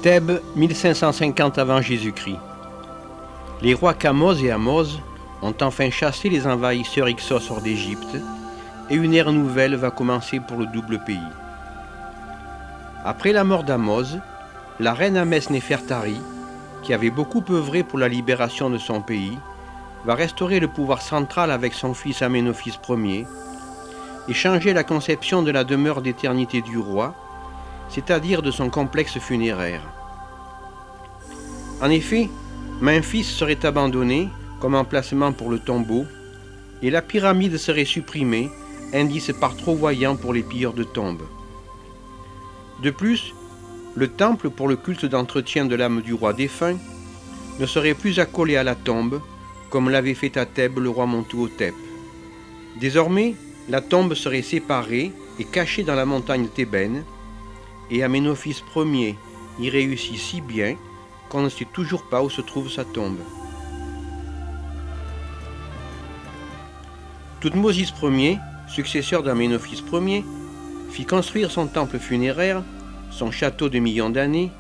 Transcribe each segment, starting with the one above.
Thèbes, 1550 avant Jésus-Christ. Les rois Kamoz et Amos ont enfin chassé les envahisseurs Hyksos hors d'Égypte, et une ère nouvelle va commencer pour le double pays. Après la mort d'Amos, la reine Ahmès-Néfertari, qui avait beaucoup œuvré pour la libération de son pays, va restaurer le pouvoir central avec son fils Aménophis Ier et changer la conception de la demeure d'éternité du roi, c'est-à-dire de son complexe funéraire. En effet, Memphis serait abandonné comme emplacement pour le tombeau, et la pyramide serait supprimée, indice par trop voyant pour les pilleurs de tombes. De plus, le temple pour le culte d'entretien de l'âme du roi défunt ne serait plus accolé à la tombe, comme l'avait fait à Thèbes le roi Montuhotep. Désormais, la tombe serait séparée et cachée dans la montagne thébaine, et Aménophis Ier y réussit si bien qu'on ne sait toujours pas où se trouve sa tombe. Thoutmôsis Ier, successeur d'Aménophis Ier, fit construire son temple funéraire, son château de millions d'années,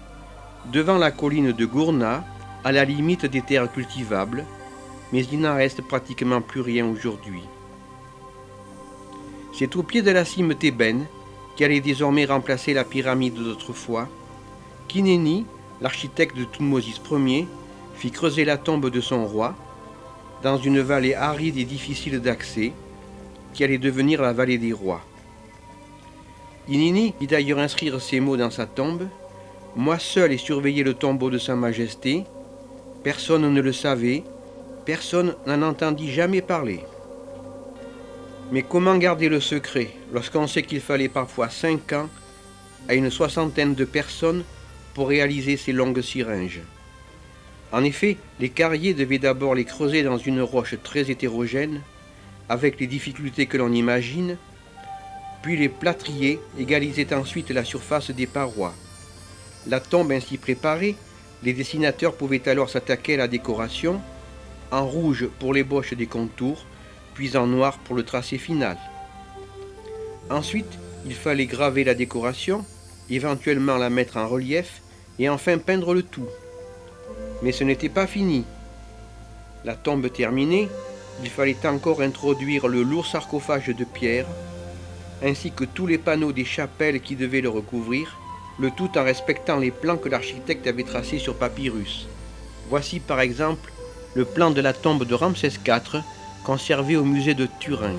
devant la colline de Gourna, à la limite des terres cultivables, mais il n'en reste pratiquement plus rien aujourd'hui. C'est au pied de la cime thébaine, qui allait désormais remplacer la pyramide d'autrefois, qu'Inéni, l'architecte de Thoutmôsis Ier, fit creuser la tombe de son roi, dans une vallée aride et difficile d'accès, qui allait devenir la vallée des rois. Inéni fit d'ailleurs inscrire ces mots dans sa tombe: « Moi seul ai surveillé le tombeau de sa majesté, personne ne le savait, personne n'en entendit jamais parler. » Mais comment garder le secret lorsqu'on sait qu'il fallait parfois 5 ans à une soixantaine de personnes pour réaliser ces longues syringes? En effet, les carriers devaient d'abord les creuser dans une roche très hétérogène, avec les difficultés que l'on imagine, puis les plâtriers égalisaient ensuite la surface des parois. La tombe ainsi préparée, les dessinateurs pouvaient alors s'attaquer à la décoration, en rouge pour l'ébauche des contours, puis en noir pour le tracé final. Ensuite, il fallait graver la décoration, éventuellement la mettre en relief, et enfin peindre le tout. Mais ce n'était pas fini. La tombe terminée, il fallait encore introduire le lourd sarcophage de pierre, ainsi que tous les panneaux des chapelles qui devaient le recouvrir, le tout en respectant les plans que l'architecte avait tracés sur papyrus. Voici par exemple le plan de la tombe de Ramsès IV, conservé au musée de Turin.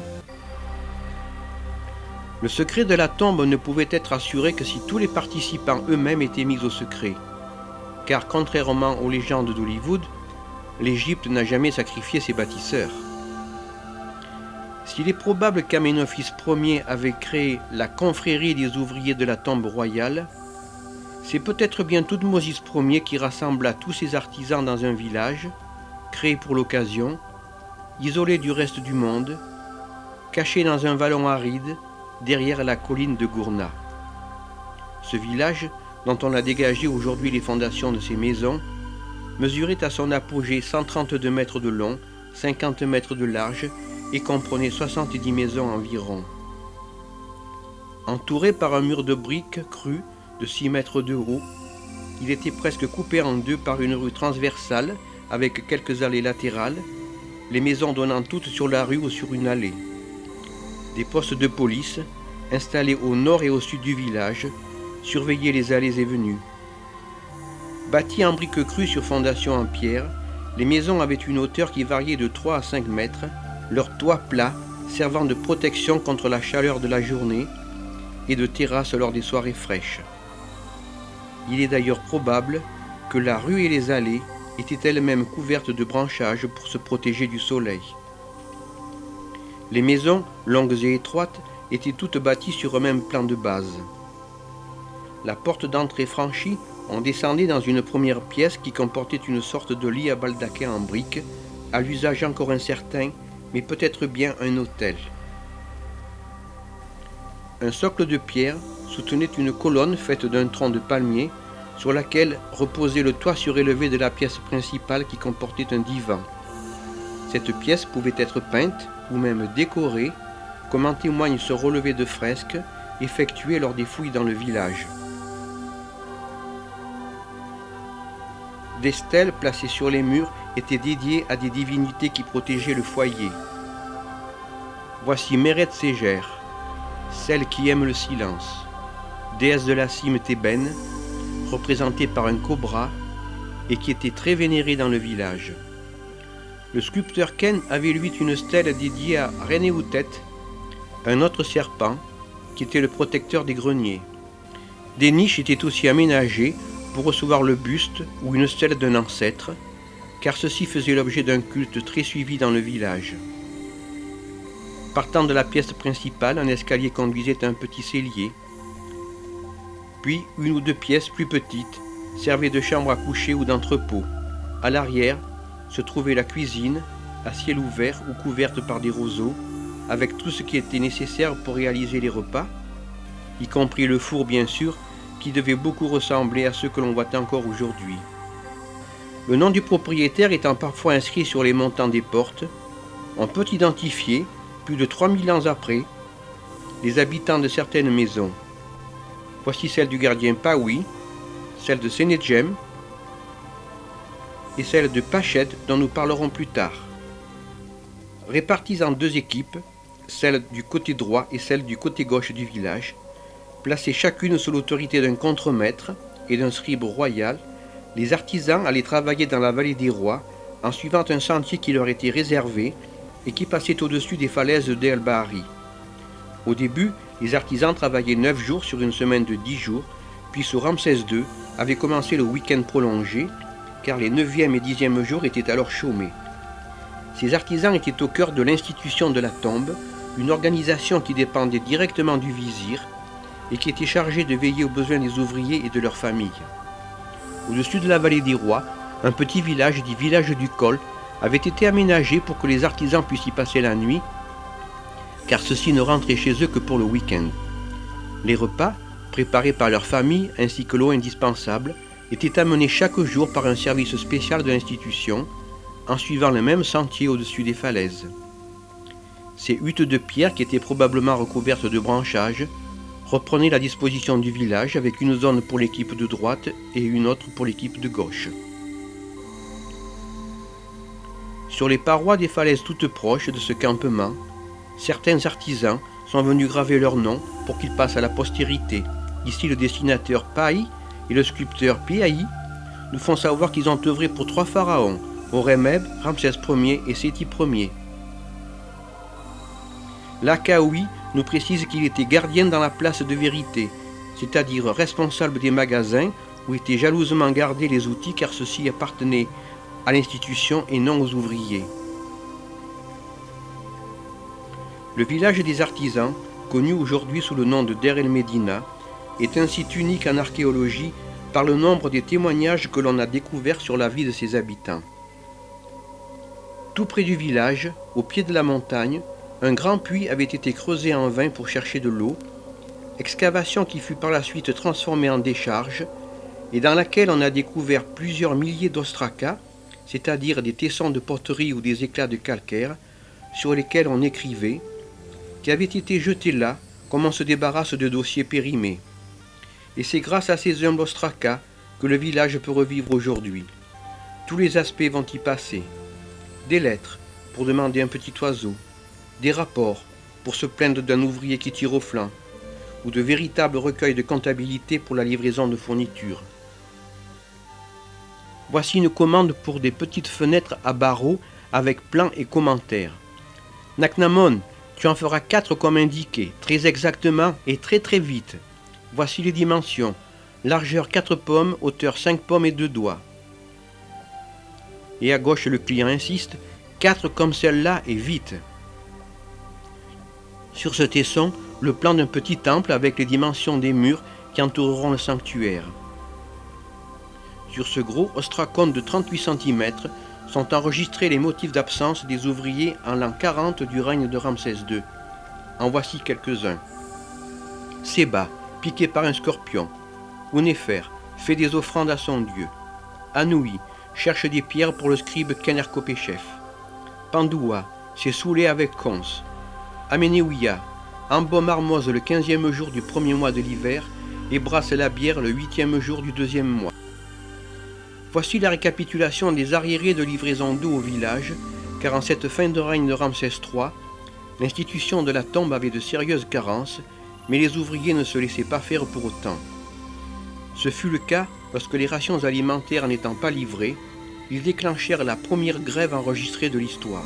Le secret de la tombe ne pouvait être assuré que si tous les participants eux-mêmes étaient mis au secret, car contrairement aux légendes d'Hollywood, l'Égypte n'a jamais sacrifié ses bâtisseurs. S'il est probable qu'Aménophis Ier avait créé la confrérie des ouvriers de la tombe royale, c'est peut-être bien Thoutmôsis Ier qui rassembla tous ces artisans dans un village, créé pour l'occasion, isolé du reste du monde, caché dans un vallon aride, derrière la colline de Gourna. Ce village, dont on a dégagé aujourd'hui les fondations de ses maisons, mesurait à son apogée 132 mètres de long, 50 mètres de large et comprenait 70 maisons environ. Entouré par un mur de briques crues de 6 mètres de haut, il était presque coupé en deux par une rue transversale avec quelques allées latérales, les maisons donnant toutes sur la rue ou sur une allée. Des postes de police, installés au nord et au sud du village, surveillaient les allées et venues. Bâties en briques crues sur fondation en pierre, les maisons avaient une hauteur qui variait de 3 à 5 mètres, leur toit plat servant de protection contre la chaleur de la journée et de terrasse lors des soirées fraîches. Il est d'ailleurs probable que la rue et les allées étaient elles-mêmes couvertes de branchages pour se protéger du soleil. Les maisons, longues et étroites, étaient toutes bâties sur un même plan de base. La porte d'entrée franchie, on descendait dans une première pièce qui comportait une sorte de lit à baldaquin en briques, à l'usage encore incertain, mais peut-être bien un autel. Un socle de pierre soutenait une colonne faite d'un tronc de palmier, sur laquelle reposait le toit surélevé de la pièce principale qui comportait un divan. Cette pièce pouvait être peinte ou même décorée, comme en témoigne ce relevé de fresques effectué lors des fouilles dans le village. Des stèles placées sur les murs étaient dédiées à des divinités qui protégeaient le foyer. Voici Meret Ségère, celle qui aime le silence, déesse de la cime thébaine, représentée par un cobra et qui était très vénérée dans le village. Le sculpteur Ken avait lui une stèle dédiée à Renehoutet, un autre serpent qui était le protecteur des greniers. Des niches étaient aussi aménagées pour recevoir le buste ou une stèle d'un ancêtre, car ceci faisait l'objet d'un culte très suivi dans le village. Partant de la pièce principale, un escalier conduisait à un petit cellier, puis une ou deux pièces plus petites servaient de chambre à coucher ou d'entrepôt. À l'arrière se trouvait la cuisine, à ciel ouvert ou couverte par des roseaux, avec tout ce qui était nécessaire pour réaliser les repas, y compris le four bien sûr, qui devait beaucoup ressembler à ceux que l'on voit encore aujourd'hui. Le nom du propriétaire étant parfois inscrit sur les montants des portes, on peut identifier, plus de 3000 ans après, les habitants de certaines maisons. Voici celle du gardien Paoui, celle de Senedjem et celle de Pachet dont nous parlerons plus tard. Réparties en deux équipes, celle du côté droit et celle du côté gauche du village, placées chacune sous l'autorité d'un contremaître et d'un scribe royal, les artisans allaient travailler dans la vallée des rois en suivant un sentier qui leur était réservé et qui passait au-dessus des falaises d'El Bahari. Au début, les artisans travaillaient 9 jours sur une semaine de 10 jours, puis sous Ramsès II avait commencé le week-end prolongé, car les 9e et 10e jours étaient alors chômés. Ces artisans étaient au cœur de l'institution de la tombe, une organisation qui dépendait directement du vizir et qui était chargée de veiller aux besoins des ouvriers et de leurs familles. Au-dessus de la vallée des rois, un petit village dit village du Col avait été aménagé pour que les artisans puissent y passer la nuit, car ceux-ci ne rentraient chez eux que pour le week-end. Les repas, préparés par leurs familles ainsi que l'eau indispensable, étaient amenés chaque jour par un service spécial de l'institution, en suivant le même sentier au-dessus des falaises. Ces huttes de pierre, qui étaient probablement recouvertes de branchages, reprenaient la disposition du village avec une zone pour l'équipe de droite et une autre pour l'équipe de gauche. Sur les parois des falaises toutes proches de ce campement, certains artisans sont venus graver leur nom pour qu'ils passent à la postérité. Ici, le dessinateur Pai et le sculpteur Piahi nous font savoir qu'ils ont œuvré pour 3 pharaons, Horemheb, Ramsès Ier et Séti Ier. L'Akaoui nous précise qu'il était gardien dans la place de vérité, c'est-à-dire responsable des magasins où étaient jalousement gardés les outils car ceux-ci appartenaient à l'institution et non aux ouvriers. Le village des artisans, connu aujourd'hui sous le nom de Der el Medina, est un site unique en archéologie par le nombre des témoignages que l'on a découverts sur la vie de ses habitants. Tout près du village, au pied de la montagne, un grand puits avait été creusé en vain pour chercher de l'eau, excavation qui fut par la suite transformée en décharge et dans laquelle on a découvert plusieurs milliers d'ostracas, c'est-à-dire des tessons de poterie ou des éclats de calcaire, sur lesquels on écrivait, qui avaient été jetés là, comme on se débarrasse de dossiers périmés. Et c'est grâce à ces humbles ostracas que le village peut revivre aujourd'hui. Tous les aspects vont y passer. Des lettres, pour demander un petit oiseau, des rapports, pour se plaindre d'un ouvrier qui tire au flanc, ou de véritables recueils de comptabilité pour la livraison de fournitures. Voici une commande pour des petites fenêtres à barreaux avec plans et commentaires. Naknamon, tu en feras 4 comme indiqué, très exactement et très vite. Voici les dimensions. Largeur 4 pommes, hauteur 5 pommes et 2 doigts. Et à gauche, le client insiste, 4 comme celle-là et vite. Sur ce tesson, le plan d'un petit temple avec les dimensions des murs qui entoureront le sanctuaire. Sur ce gros ostracon de 38 cm sont enregistrés les motifs d'absence des ouvriers en l'an 40 du règne de Ramsès II. En voici quelques-uns. Séba, piqué par un scorpion. Ounéfer, fait des offrandes à son dieu. Anoui, cherche des pierres pour le scribe Kenerkopeshef. Pandoua, s'est saoulé avec Khons. Amenéouia, embaume Armoise le 15e jour du premier mois de l'hiver et brasse la bière le 8e jour du 2e mois. Voici la récapitulation des arriérés de livraison d'eau au village, car en cette fin de règne de Ramsès III, l'institution de la tombe avait de sérieuses carences, mais les ouvriers ne se laissaient pas faire pour autant. Ce fut le cas lorsque les rations alimentaires n'étant pas livrées, ils déclenchèrent la première grève enregistrée de l'histoire.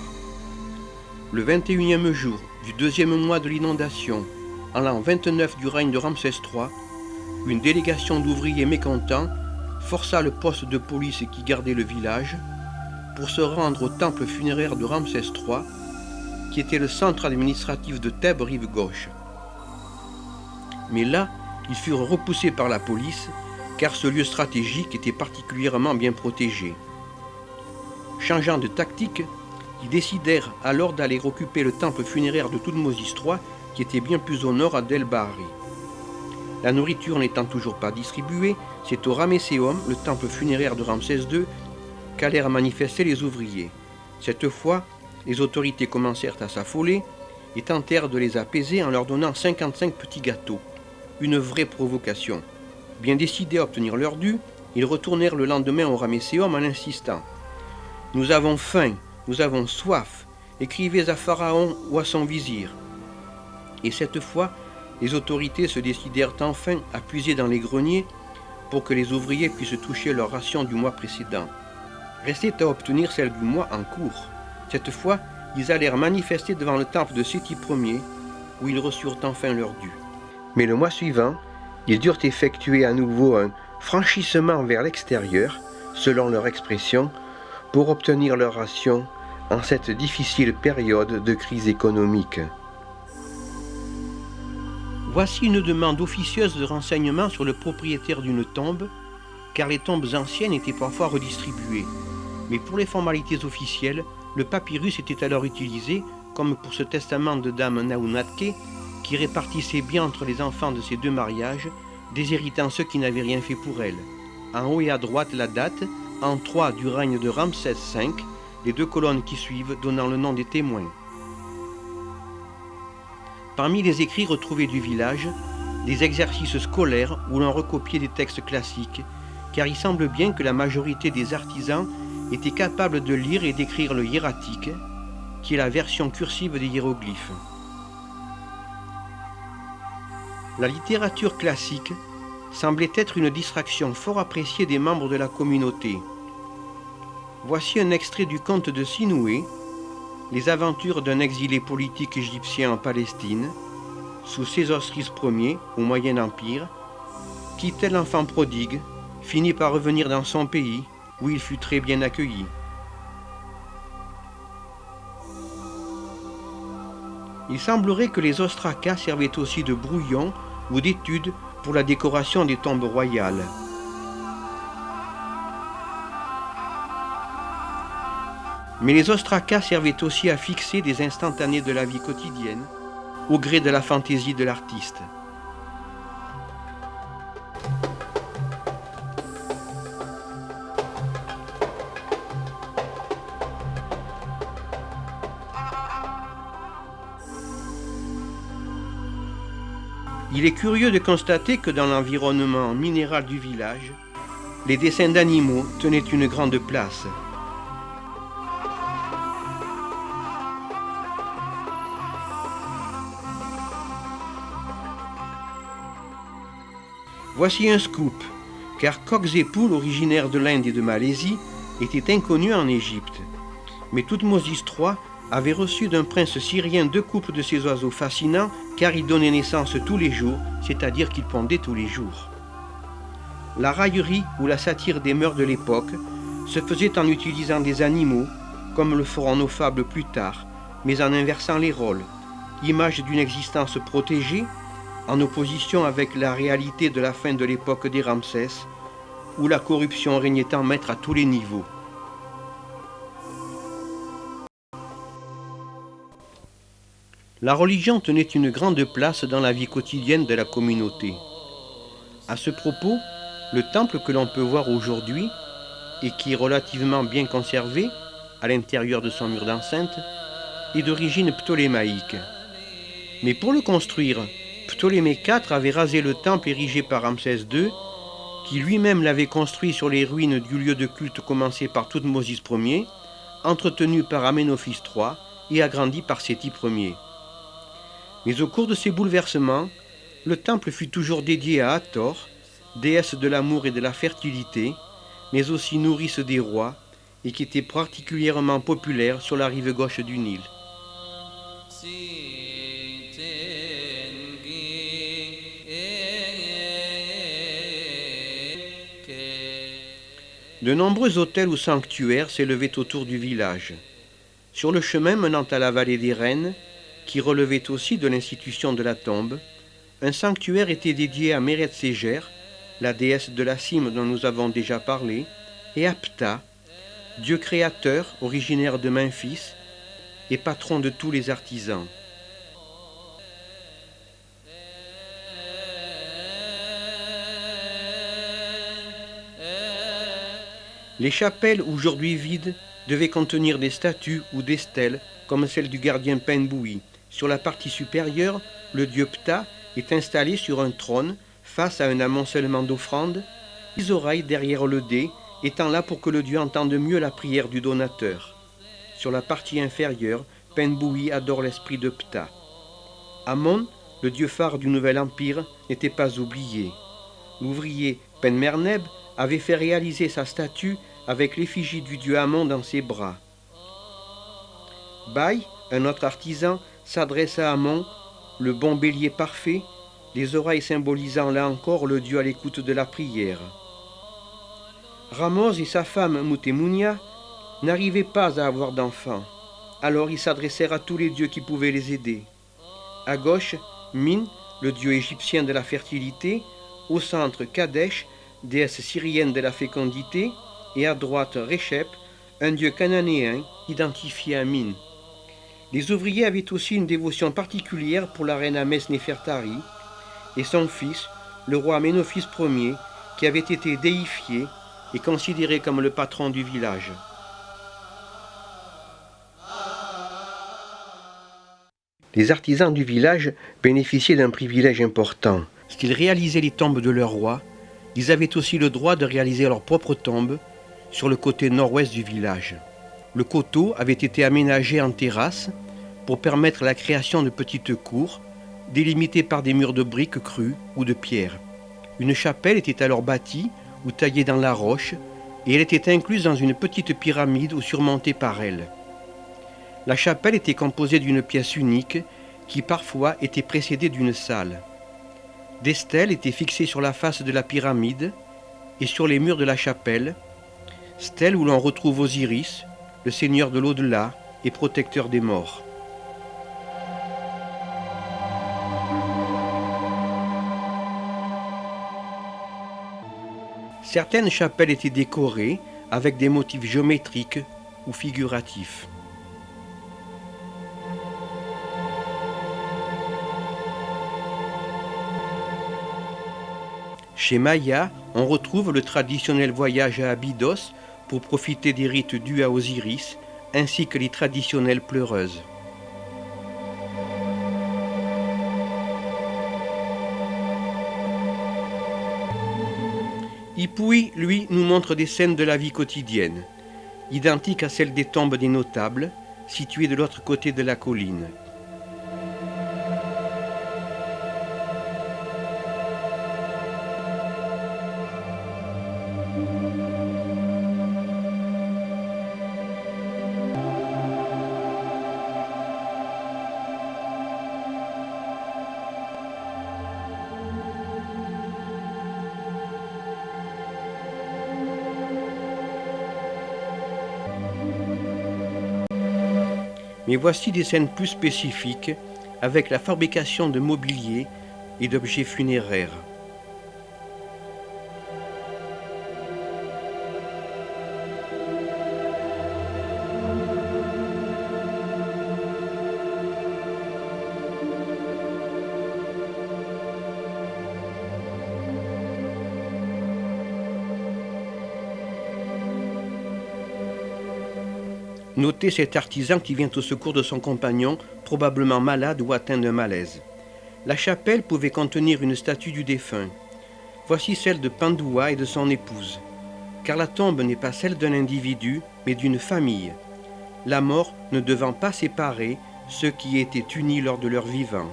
Le 21e jour du deuxième mois de l'inondation, en l'an 29 du règne de Ramsès III, une délégation d'ouvriers mécontents força le poste de police qui gardait le village pour se rendre au temple funéraire de Ramsès III, qui était le centre administratif de Thèbes rive gauche. Mais là, ils furent repoussés par la police, car ce lieu stratégique était particulièrement bien protégé. Changeant de tactique, ils décidèrent alors d'aller occuper le temple funéraire de Thoutmôsis III, qui était bien plus au nord à Del Bahri. La nourriture n'étant toujours pas distribuée, c'est au Ramesséum, le temple funéraire de Ramsès II, qu'allèrent manifester les ouvriers. Cette fois, les autorités commencèrent à s'affoler et tentèrent de les apaiser en leur donnant 55 petits gâteaux. Une vraie provocation. Bien décidés à obtenir leur dû, ils retournèrent le lendemain au Ramesséum en insistant. « Nous avons faim, nous avons soif, écrivez à Pharaon ou à son vizir. » Et cette fois, les autorités se décidèrent enfin à puiser dans les greniers pour que les ouvriers puissent toucher leur ration du mois précédent. Restait à obtenir celle du mois en cours. Cette fois, ils allèrent manifester devant le temple de Séti Ier, où ils reçurent enfin leur dû. Mais le mois suivant, ils durent effectuer à nouveau un franchissement vers l'extérieur, selon leur expression, pour obtenir leur ration en cette difficile période de crise économique. Voici une demande officieuse de renseignements sur le propriétaire d'une tombe, car les tombes anciennes étaient parfois redistribuées. Mais pour les formalités officielles, le papyrus était alors utilisé, comme pour ce testament de dame Naounatke, qui répartissait bien entre les enfants de ces deux mariages, déshéritant ceux qui n'avaient rien fait pour elle. En haut et à droite la date, en 3 du règne de Ramsès V, les deux colonnes qui suivent donnant le nom des témoins. Parmi les écrits retrouvés du village, des exercices scolaires où l'on recopiait des textes classiques, car il semble bien que la majorité des artisans étaient capables de lire et d'écrire le hiératique, qui est la version cursive des hiéroglyphes. La littérature classique semblait être une distraction fort appréciée des membres de la communauté. Voici un extrait du conte de Sinoué, les aventures d'un exilé politique égyptien en Palestine, sous Sésostris Ier, au Moyen Empire, qui, tel enfant prodigue, finit par revenir dans son pays, où il fut très bien accueilli. Il semblerait que les ostracas servaient aussi de brouillon ou d'étude pour la décoration des tombes royales. Mais les ostracas servaient aussi à fixer des instantanés de la vie quotidienne, au gré de la fantaisie de l'artiste. Il est curieux de constater que dans l'environnement minéral du village, les dessins d'animaux tenaient une grande place. Voici un scoop, car coqs et poules originaires de l'Inde et de Malaisie étaient inconnus en Égypte. Mais Thoutmôsis III avait reçu d'un prince syrien 2 couples de ces oiseaux fascinants, car ils donnaient naissance tous les jours, c'est-à-dire qu'ils pondaient tous les jours. La raillerie ou la satire des mœurs de l'époque se faisait en utilisant des animaux, comme le feront nos fables plus tard, mais en inversant les rôles, image d'une existence protégée, en opposition avec la réalité de la fin de l'époque des Ramsès, où la corruption régnait en maître à tous les niveaux. La religion tenait une grande place dans la vie quotidienne de la communauté. À ce propos, le temple que l'on peut voir aujourd'hui, et qui est relativement bien conservé, à l'intérieur de son mur d'enceinte, est d'origine ptolémaïque. Mais pour le construire, Ptolémée IV avait rasé le temple érigé par Ramsès II, qui lui-même l'avait construit sur les ruines du lieu de culte commencé par Thoutmôsis Ier, entretenu par Aménophis III et agrandi par Séti Ier. Mais au cours de ces bouleversements, le temple fut toujours dédié à Hathor, déesse de l'amour et de la fertilité, mais aussi nourrice des rois, et qui était particulièrement populaire sur la rive gauche du Nil. De nombreux hôtels ou sanctuaires s'élevaient autour du village. Sur le chemin menant à la vallée des Reines, qui relevait aussi de l'institution de la tombe, un sanctuaire était dédié à Méret-Séger, la déesse de la cime dont nous avons déjà parlé, et à Ptah, dieu créateur originaire de Memphis et patron de tous les artisans. Les chapelles, aujourd'hui vides, devaient contenir des statues ou des stèles, comme celle du gardien Penboui. Sur la partie supérieure, le dieu Ptah est installé sur un trône, face à un amoncellement d'offrandes, les oreilles derrière le dé, étant là pour que le dieu entende mieux la prière du donateur. Sur la partie inférieure, Penboui adore l'esprit de Ptah. Amon, le dieu phare du Nouvel Empire, n'était pas oublié. L'ouvrier Penmerneb avait fait réaliser sa statue avec l'effigie du dieu Amon dans ses bras. Baï, un autre artisan, s'adresse à Amon, le bon bélier parfait, les oreilles symbolisant là encore le dieu à l'écoute de la prière. Ramos et sa femme Moutemounia n'arrivaient pas à avoir d'enfants, alors ils s'adressèrent à tous les dieux qui pouvaient les aider. À gauche, Min, le dieu égyptien de la fertilité, au centre Kadesh, déesse syrienne de la fécondité, et à droite Réchep, un dieu cananéen identifié à Min. Les ouvriers avaient aussi une dévotion particulière pour la reine Amès Néfertari et son fils, le roi Aménophis Ier, qui avait été déifié et considéré comme le patron du village. Les artisans du village bénéficiaient d'un privilège important. S'ils réalisaient les tombes de leurs rois, ils avaient aussi le droit de réaliser leur propre tombe sur le côté nord-ouest du village. Le coteau avait été aménagé en terrasse pour permettre la création de petites cours, délimitées par des murs de briques crues ou de pierre. Une chapelle était alors bâtie ou taillée dans la roche, et elle était incluse dans une petite pyramide ou surmontée par elle. La chapelle était composée d'une pièce unique qui parfois était précédée d'une salle. Des stèles étaient fixées sur la face de la pyramide et sur les murs de la chapelle, stèles où l'on retrouve Osiris, le seigneur de l'au-delà et protecteur des morts. Certaines chapelles étaient décorées avec des motifs géométriques ou figuratifs. Chez Maya, on retrouve le traditionnel voyage à Abydos pour profiter des rites dus à Osiris, ainsi que les traditionnelles pleureuses. Ipuy, lui, nous montre des scènes de la vie quotidienne, identiques à celles des tombes des notables, situées de l'autre côté de la colline. Mais voici des scènes plus spécifiques avec la fabrication de mobilier et d'objets funéraires. Notez cet artisan qui vient au secours de son compagnon, probablement malade ou atteint d'un malaise. La chapelle pouvait contenir une statue du défunt. Voici celle de Pandoua et de son épouse. Car la tombe n'est pas celle d'un individu, mais d'une famille, la mort ne devant pas séparer ceux qui étaient unis lors de leur vivant.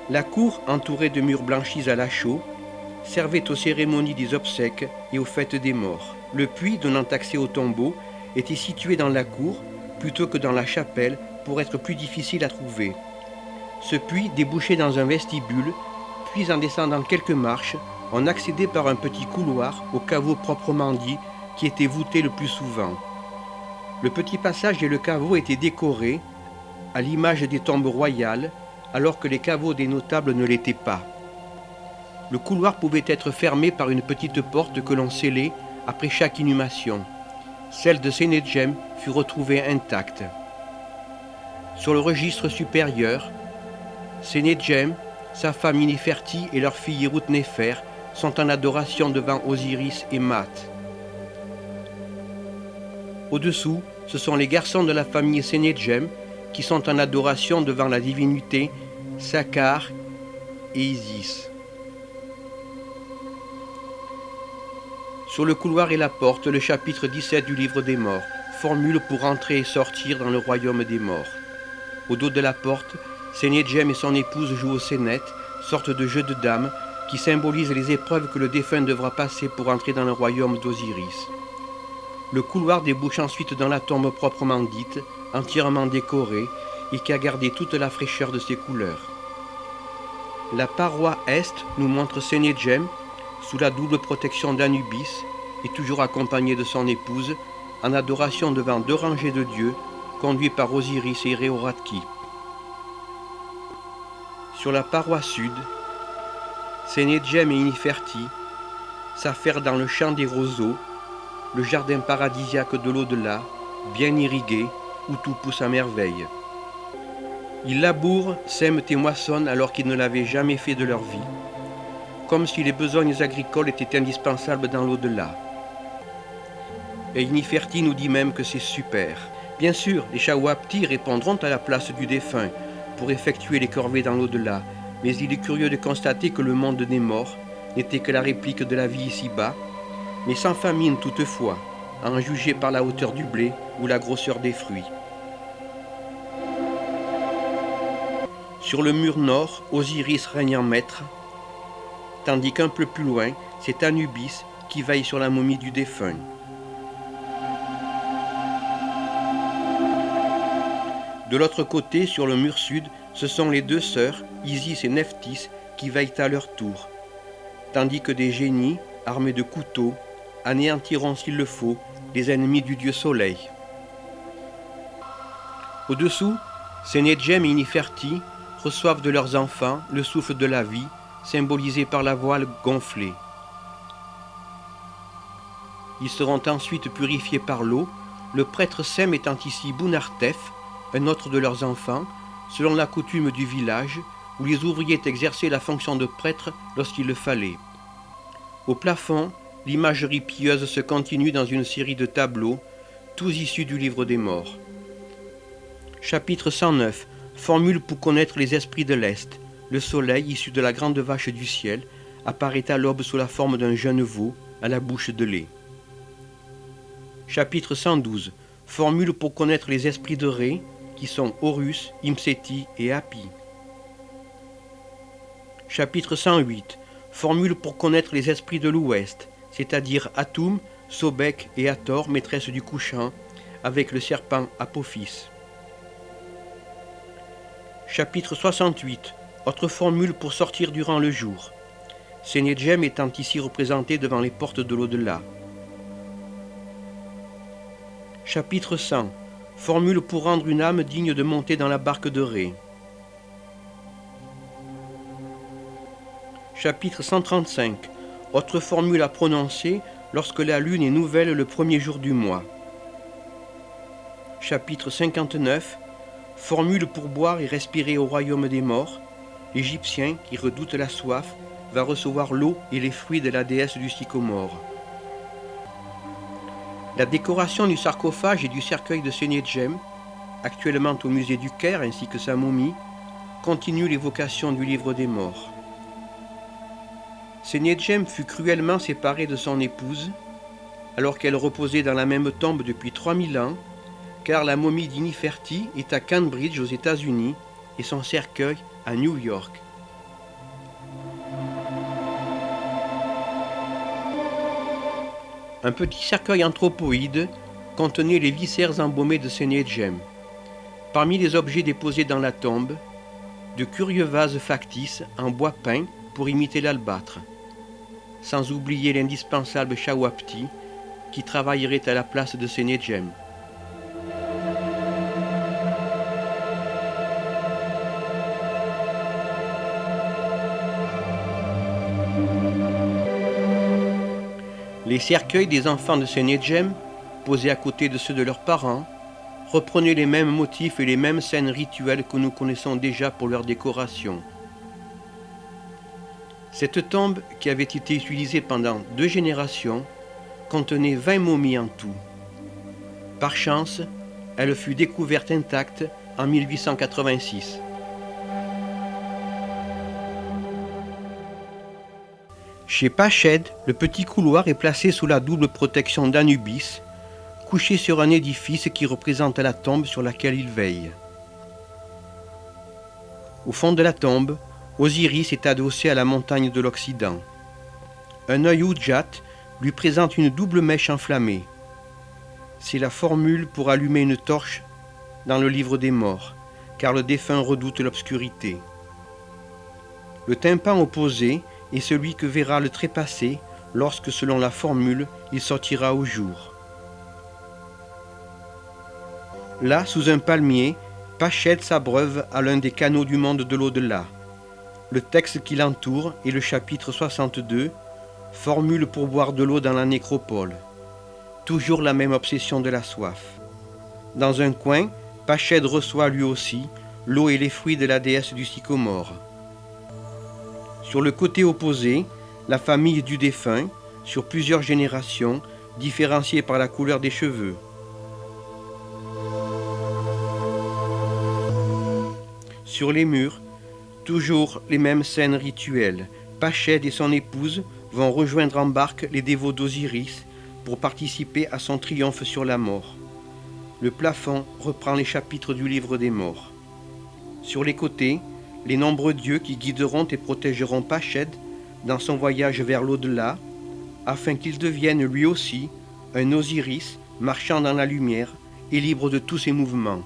La cour, entourée de murs blanchis à la chaux, servait aux cérémonies des obsèques et aux fêtes des morts. Le puits donnant accès au tombeau était situé dans la cour plutôt que dans la chapelle pour être plus difficile à trouver. Ce puits débouchait dans un vestibule, puis en descendant quelques marches, on accédait par un petit couloir au caveau proprement dit, qui était voûté le plus souvent. Le petit passage et le caveau étaient décorés, à l'image des tombes royales, alors que les caveaux des notables ne l'étaient pas. Le couloir pouvait être fermé par une petite porte que l'on scellait après chaque inhumation. Celle de Sénédjem fut retrouvée intacte. Sur le registre supérieur, Sénédjem, sa femme Inéferti et leur fille Hirut-Néfer sont en adoration devant Osiris et Mat. Au-dessous, ce sont les garçons de la famille Sénédjem qui sont en adoration devant la divinité Sakar et Isis. Sur le couloir et la porte, le chapitre 17 du livre des morts, formule pour entrer et sortir dans le royaume des morts. Au dos de la porte, Sénédjem et son épouse jouent au sénet, sorte de jeu de dames qui symbolise les épreuves que le défunt devra passer pour entrer dans le royaume d'Osiris. Le couloir débouche ensuite dans la tombe proprement dite, entièrement décorée et qui a gardé toute la fraîcheur de ses couleurs. La paroi est nous montre Sénédjem, sous la double protection d'Anubis, et toujours accompagné de son épouse, en adoration devant deux rangées de dieux, conduits par Osiris et Réoratki. Sur la paroi sud, Sénédjem et Inéferti s'affairent dans le champ des roseaux, le jardin paradisiaque de l'au-delà, bien irrigué, où tout pousse à merveille. Ils labourent, sèment et moissonnent alors qu'ils ne l'avaient jamais fait de leur vie, comme si les besognes agricoles étaient indispensables dans l'au-delà. Et Inéferti nous dit même que c'est super. Bien sûr, les Shawapti répondront à la place du défunt pour effectuer les corvées dans l'au-delà, mais il est curieux de constater que le monde des morts n'était que la réplique de la vie ici-bas, mais sans famine toutefois, à en juger par la hauteur du blé ou la grosseur des fruits. Sur le mur nord, Osiris règne en maître, tandis qu'un peu plus loin, c'est Anubis qui veille sur la momie du défunt. De l'autre côté, sur le mur sud, ce sont les deux sœurs, Isis et Nephthys, qui veillent à leur tour, tandis que des génies, armés de couteaux, anéantiront s'il le faut les ennemis du dieu soleil. Au-dessous, Sénédjem et Inéferti reçoivent de leurs enfants le souffle de la vie, symbolisé par la voile gonflée. Ils seront ensuite purifiés par l'eau, le prêtre Sem étant ici Bunartef, un autre de leurs enfants, selon la coutume du village, où les ouvriers exerçaient la fonction de prêtre lorsqu'il le fallait. Au plafond, l'imagerie pieuse se continue dans une série de tableaux, tous issus du livre des morts. Chapitre 109. Formule pour connaître les esprits de l'Est. Le soleil, issu de la grande vache du ciel, apparaît à l'aube sous la forme d'un jeune veau, à la bouche de lait. Chapitre 112. Formule pour connaître les esprits de Ré, qui sont Horus, Imseti et Hapi. Chapitre 108. Formule pour connaître les esprits de l'Ouest, c'est-à-dire Atum, Sobek et Hathor, maîtresse du couchant, avec le serpent Apophis. Chapitre 68. Autre formule pour sortir durant le jour. Sénédjem étant ici représenté devant les portes de l'au-delà. Chapitre 100. Formule pour rendre une âme digne de monter dans la barque de Ré. Chapitre 135. Autre formule à prononcer lorsque la lune est nouvelle le premier jour du mois. Chapitre 59. Formule pour boire et respirer au royaume des morts. L'Égyptien, qui redoute la soif, va recevoir l'eau et les fruits de la déesse du sycomore. La décoration du sarcophage et du cercueil de Sénédjem, actuellement au musée du Caire ainsi que sa momie, continue l'évocation du livre des morts. Senedjem fut cruellement séparé de son épouse, alors qu'elle reposait dans la même tombe depuis 3000 ans, car la momie d'Iniferti est à Cambridge aux États-Unis et son cercueil à New York. Un petit cercueil anthropoïde contenait les viscères embaumés de Senedjem. Parmi les objets déposés dans la tombe, de curieux vases factices en bois peint pour imiter l'albâtre, sans oublier l'indispensable Shawapti qui travaillerait à la place de Senedjem. Les cercueils des enfants de Senedjem, posés à côté de ceux de leurs parents, reprenaient les mêmes motifs et les mêmes scènes rituelles que nous connaissons déjà pour leur décoration. Cette tombe, qui avait été utilisée pendant 2 générations, contenait 20 momies en tout. Par chance, elle fut découverte intacte en 1886. Chez Pached, le petit couloir est placé sous la double protection d'Anubis, couché sur un édifice qui représente la tombe sur laquelle il veille. Au fond de la tombe, Osiris est adossé à la montagne de l'Occident. Un œil Udjat lui présente une double mèche enflammée. C'est la formule pour allumer une torche dans le livre des morts, car le défunt redoute l'obscurité. Le tympan opposé est celui que verra le trépassé lorsque, selon la formule, il sortira au jour. Là, sous un palmier, Pached s'abreuve à l'un des canaux du monde de l'au-delà. Le texte qui l'entoure est le chapitre 62, formule pour boire de l'eau dans la nécropole. Toujours la même obsession de la soif. Dans un coin, Pached reçoit lui aussi l'eau et les fruits de la déesse du sycomore. Sur le côté opposé, la famille du défunt, sur plusieurs générations, différenciée par la couleur des cheveux. Sur les murs, toujours les mêmes scènes rituelles. Pached et son épouse vont rejoindre en barque les dévots d'Osiris pour participer à son triomphe sur la mort. Le plafond reprend les chapitres du livre des morts. Sur les côtés, les nombreux dieux qui guideront et protégeront Pached dans son voyage vers l'au-delà, afin qu'il devienne lui aussi un Osiris marchant dans la lumière et libre de tous ses mouvements.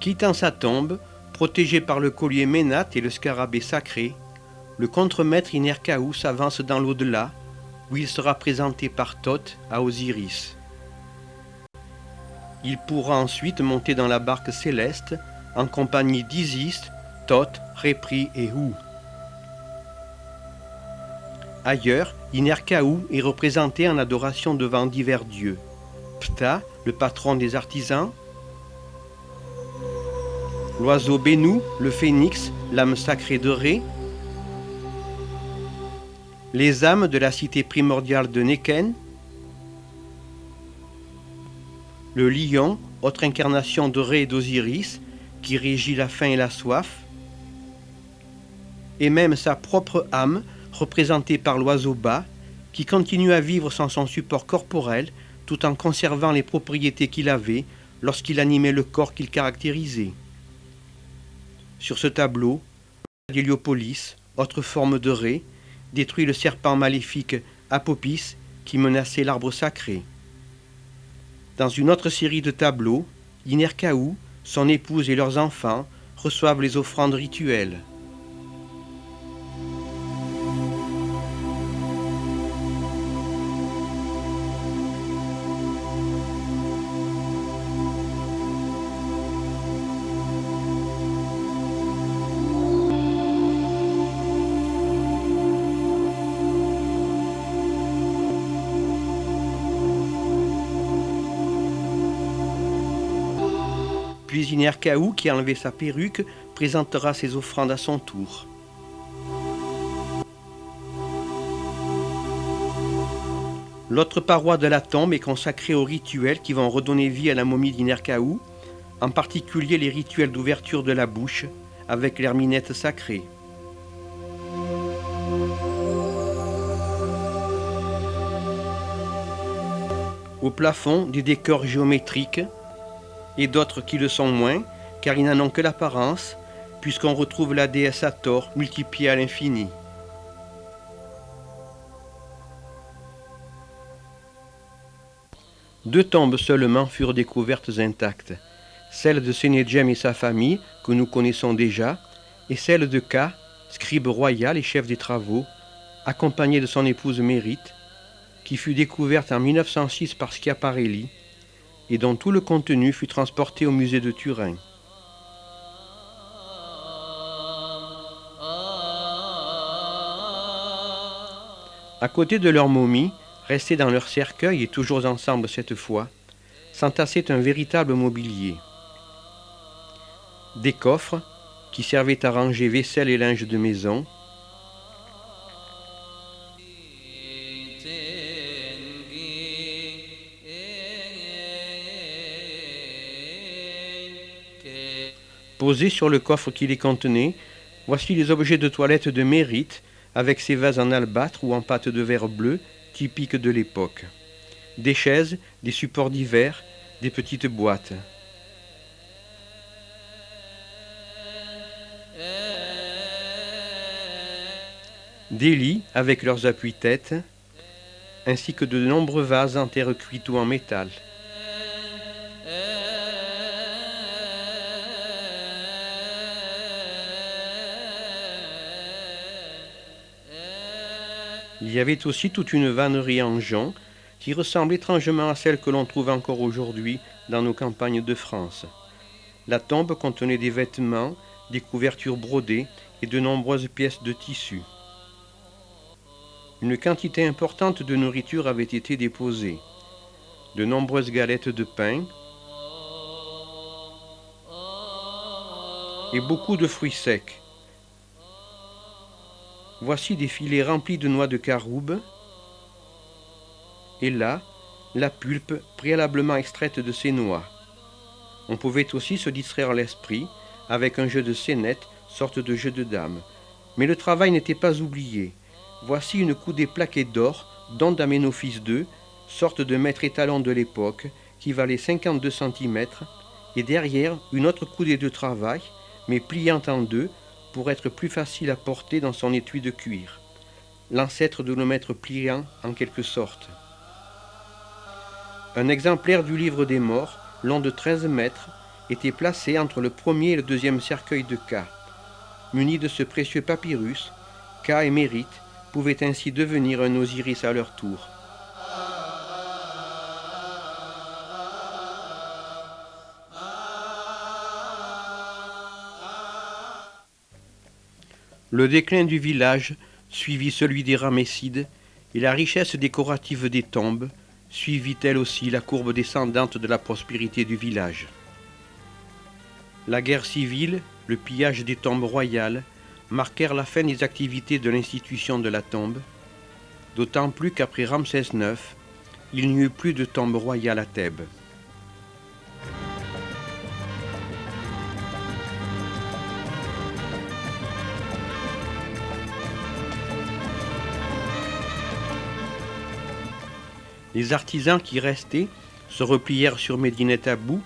Quittant sa tombe, protégé par le collier Ménat et le scarabée sacré, le contremaître Inerkaou s'avance dans l'au-delà, où il sera présenté par Thoth à Osiris. Il pourra ensuite monter dans la barque céleste en compagnie d'Isis, Thoth, Répri et Hu. Ailleurs, Inerkaou est représenté en adoration devant divers dieux. Ptah, le patron des artisans, l'oiseau Bénou, le phénix, l'âme sacrée de Ré, les âmes de la cité primordiale de Neken, le lion, autre incarnation de Ré et d'Osiris, qui régit la faim et la soif, et même sa propre âme, représentée par l'oiseau Ba, qui continue à vivre sans son support corporel, tout en conservant les propriétés qu'il avait lorsqu'il animait le corps qu'il caractérisait. Sur ce tableau, Héliopolis, autre forme de Ré, détruit le serpent maléfique Apopis qui menaçait l'arbre sacré. Dans une autre série de tableaux, Inerkaou, son épouse et leurs enfants reçoivent les offrandes rituelles. Puis Inerkaou, qui a enlevé sa perruque, présentera ses offrandes à son tour. L'autre paroi de la tombe est consacrée aux rituels qui vont redonner vie à la momie d'Inerkaou, en particulier les rituels d'ouverture de la bouche avec l'herminette sacrée. Au plafond, des décors géométriques et d'autres qui le sont moins, car ils n'en ont que l'apparence, puisqu'on retrouve la déesse Hathor multipliée à l'infini. Deux tombes seulement furent découvertes intactes, celle de Sénédjem et sa famille, que nous connaissons déjà, et celle de Ka, scribe royal et chef des travaux, accompagné de son épouse Mérite, qui fut découverte en 1906 par Schiaparelli, et dont tout le contenu fut transporté au musée de Turin. À côté de leur momie, restés dans leur cercueil et toujours ensemble cette fois, s'entassait un véritable mobilier. Des coffres, qui servaient à ranger vaisselle et linge de maison, posés sur le coffre qui les contenait, voici les objets de toilette de Mérite, avec ses vases en albâtre ou en pâte de verre bleu, typiques de l'époque. Des chaises, des supports divers, des petites boîtes. Des lits avec leurs appuis-têtes, ainsi que de nombreux vases en terre cuite ou en métal. Il y avait aussi toute une vannerie en jonc qui ressemble étrangement à celle que l'on trouve encore aujourd'hui dans nos campagnes de France. La tombe contenait des vêtements, des couvertures brodées et de nombreuses pièces de tissu. Une quantité importante de nourriture avait été déposée. De nombreuses galettes de pain et beaucoup de fruits secs. Voici des filets remplis de noix de caroube, et là, la pulpe préalablement extraite de ces noix. On pouvait aussi se distraire l'esprit avec un jeu de scénettes, sorte de jeu de dames. Mais le travail n'était pas oublié. Voici une coudée plaquée d'or, dont d'Aménophis II, sorte de maître étalon de l'époque, qui valait 52 cm, et derrière une autre coudée de travail, mais pliante en deux, pour être plus facile à porter dans son étui de cuir. L'ancêtre de nos maîtres pliants, en quelque sorte. Un exemplaire du livre des morts, long de 13 mètres, était placé entre le premier et le deuxième cercueil de Ka. Muni de ce précieux papyrus, Ka et Mérite pouvaient ainsi devenir un Osiris à leur tour. Le déclin du village suivit celui des Ramessides, et la richesse décorative des tombes suivit elle aussi la courbe descendante de la prospérité du village. La guerre civile, le pillage des tombes royales, marquèrent la fin des activités de l'institution de la tombe, d'autant plus qu'après Ramsès IX, il n'y eut plus de tombe royale à Thèbes. Les artisans qui restaient se replièrent sur Médinette Abou,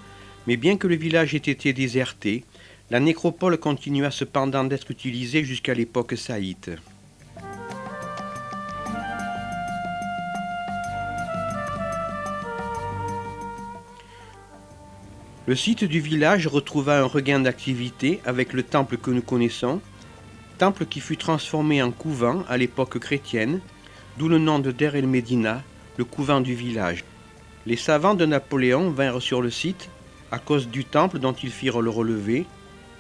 mais bien que le village ait été déserté, la nécropole continua cependant d'être utilisée jusqu'à l'époque saïte. Le site du village retrouva un regain d'activité avec le temple que nous connaissons, temple qui fut transformé en couvent à l'époque chrétienne, d'où le nom de Der el Médina, le couvent du village. Les savants de Napoléon vinrent sur le site à cause du temple dont ils firent le relevé,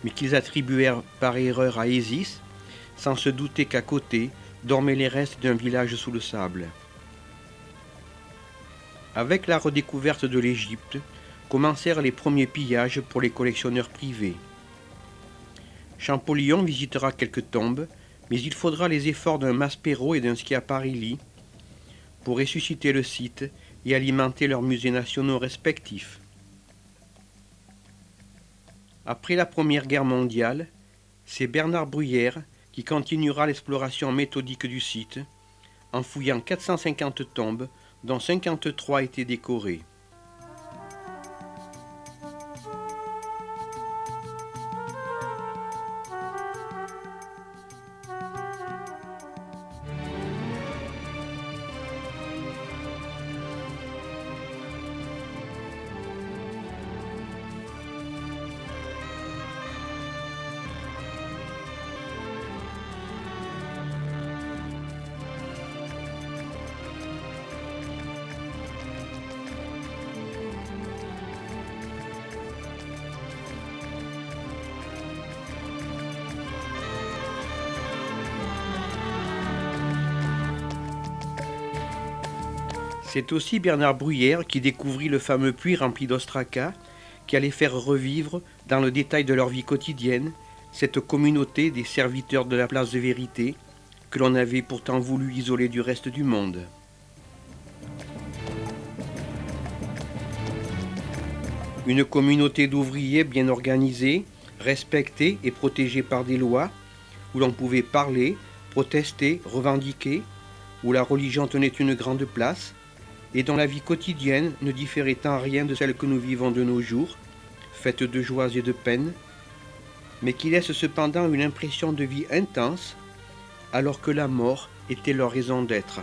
mais qu'ils attribuèrent par erreur à Isis, sans se douter qu'à côté dormaient les restes d'un village sous le sable. Avec la redécouverte de l'Égypte, commencèrent les premiers pillages pour les collectionneurs privés. Champollion visitera quelques tombes, mais il faudra les efforts d'un Maspero et d'un Schiaparelli pour ressusciter le site et alimenter leurs musées nationaux respectifs. Après la Première Guerre mondiale, c'est Bernard Bruyère qui continuera l'exploration méthodique du site, en fouillant 450 tombes, dont 53 étaient décorées. C'est aussi Bernard Bruyère qui découvrit le fameux puits rempli d'ostraca, qui allait faire revivre, dans le détail de leur vie quotidienne, cette communauté des serviteurs de la place de vérité, que l'on avait pourtant voulu isoler du reste du monde. Une communauté d'ouvriers bien organisée, respectée et protégée par des lois, où l'on pouvait parler, protester, revendiquer, où la religion tenait une grande place, et dont la vie quotidienne ne différait en rien de celle que nous vivons de nos jours, faite de joies et de peines, mais qui laisse cependant une impression de vie intense, alors que la mort était leur raison d'être.